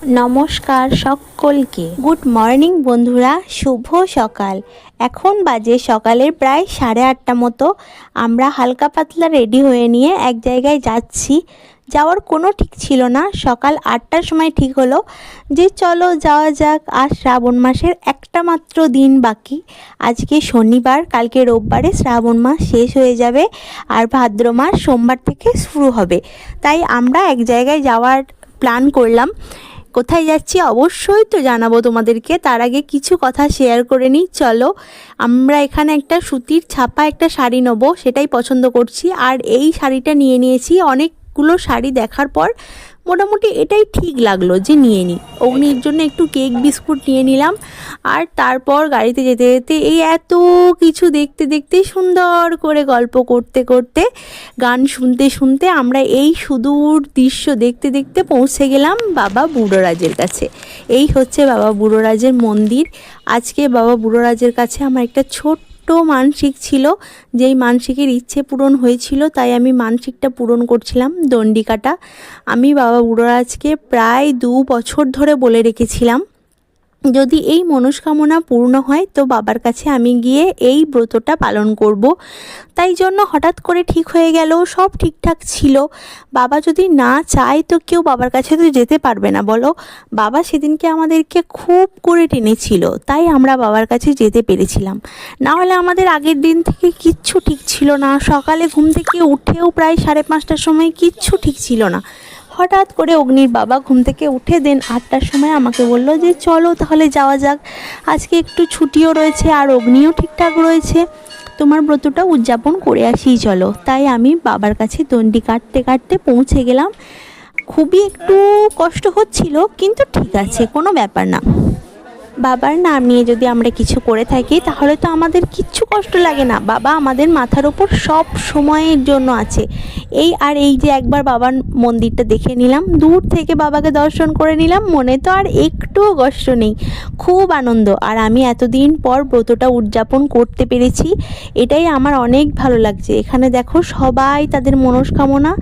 নমস্কার সকলকে, good morning বন্ধুরা, শুভ সকাল। এখন বাজে সকালের প্রায় 8:30 মতো। আমরা হালকা পাতলা রেডি হয়ে নিয়ে এক জায়গায় যাচ্ছি। যাওয়ার কোনো ঠিক ছিল না, সকাল 8টার সময় ঠিক হলো যে চলো যাওয়া যাক। আর শ্রাবণ মাসের একটা মাত্র দিন বাকি, আজকে শনিবার, কালকে রোববারে শ্রাবণ মাস শেষ হয়ে যাবে আর ভাদ্র মাস সোমবার থেকে শুরু হবে। তাই আমরা এক জায়গায় যাওয়ার প্ল্যান করলাম। কোথায় যাচ্ছি অবশ্যই তো জানাবো তোমাদেরকে, তার আগে কিছু কথা শেয়ার করে নিই। চলো, আমরা এখানে একটা সুতির ছাপা একটা শাড়ি নেবো, সেটাই পছন্দ করছি। আর এই শাড়িটা নিয়ে নিয়েছি। অনেকগুলো শাড়ি দেখার পর মোটামুটি এটাই ঠিক লাগলো যে নিয়ে নিই। অগ্নির জন্য একটু কেক বিস্কুট নিয়ে নিলাম। আর তারপর গাড়িতে যেতে যেতে এই এত কিছু দেখতে দেখতে, সুন্দর করে গল্প করতে করতে, গান শুনতে শুনতে আমরা এই সুদূর দৃশ্য দেখতে দেখতে পৌঁছে গেলাম বাবা বুড়োরাজের কাছে। এই হচ্ছে বাবা বুড়োরাজের মন্দির। আজকে বাবা বুড়োরাজের কাছে আমার একটা ছোট্ট মানসিক ছিল, যেই মানসিকের ইচ্ছে পূরণ হয়েছিল, তাই আমি মানসিকটা পূরণ করছিলাম। দণ্ডিকাটা আমি বাবা বুড়োরাজকে প্রায় 2 বছর ধরে বলে রেখেছিলাম, যদি এই মনস্কামনা পূর্ণ হয় তো বাবার কাছে আমি গিয়ে এই ব্রতটা পালন করব। তাই জন্য হঠাৎ করে ঠিক হয়ে গেল, সব ঠিকঠাক ছিল। বাবা যদি না চায় তো কেউ বাবার কাছে তো যেতে পারবে না, বলো। বাবা সেদিনকে আমাদেরকে খুব করে টেনেছিল, তাই আমরা বাবার কাছে যেতে পেরেছিলাম। না হলে আমাদের আগের দিন থেকে কিচ্ছু ঠিক ছিল না। সকালে ঘুম থেকে উঠেও প্রায় 5:30টার সময় কিচ্ছু ঠিক ছিল না। হঠাৎ করে অগ্নির বাবা ঘুম থেকে উঠে দেন 8টার সময় আমাকে বলল যে চলো তাহলে যাওয়া যাক, আজকে একটু ছুটিও রয়েছে আর অগ্নিও ঠিকঠাক রয়েছে, তোমার ব্রতটা উদযাপন করে আসি চলো। তাই আমি বাবার কাছে দণ্ডি কাটতে কাটতে পৌঁছে গেলাম। খুবই একটু কষ্ট হচ্ছিল, কিন্তু ঠিক আছে, কোনো ব্যাপার না। বাবার নাম নিয়ে যদি আমরা কিছু করে থাকি তাহলে তো আমাদের কিচ্ছু কষ্ট লাগে না। বাবা আমাদের মাথার ওপর সব সময়ের জন্য আছে। এই যে একবার বাবার মন্দিরটা দেখে নিলাম, দূর থেকে বাবাকে দর্শন করে নিলাম, মনে তো আর একটুও কষ্ট নেই, খুব আনন্দ। আর আমি এতদিন পর ব্রতটা উদযাপন করতে পেরেছি, এটাই আমার অনেক ভালো লাগছে। এখানে দেখো সবাই তাদের মনস্কামনা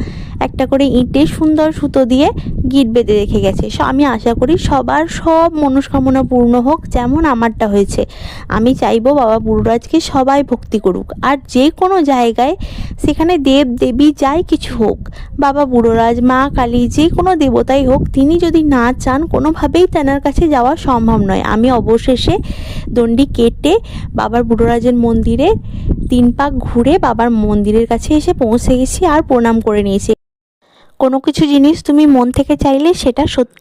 একটা করে ইঁটে সুন্দর সুতো দিয়ে গিট বেঁধে রেখে গেছে। আমি আশা করি সবার সব মনস্কামনা পূর্ণ হোক, যেমন আমারটা হয়েছে। আমি চাইবো বাবা বুড়োরাজকে সবাই ভক্তি করুক, আর যে কোনো জায়গায় সেখানে দেব দেবী যাই কিছু হোক, বাবা বুড়োরাজ, মা কালী, যে কোনো দেবতাই হোক, তিনি যদি না চান কোনোভাবেই তেনার কাছে যাওয়া সম্ভব নয়। আমি অবশেষে দণ্ডি কেটে বাবার বুড়োরাজের মন্দিরে 3 পাক ঘুরে বাবার মন্দিরের কাছে এসে পৌঁছে গেছি আর প্রণাম করে নিয়েছি। কোনো কিছু জিনিস তুমি মন থেকে চাইলে সেটা সত্যি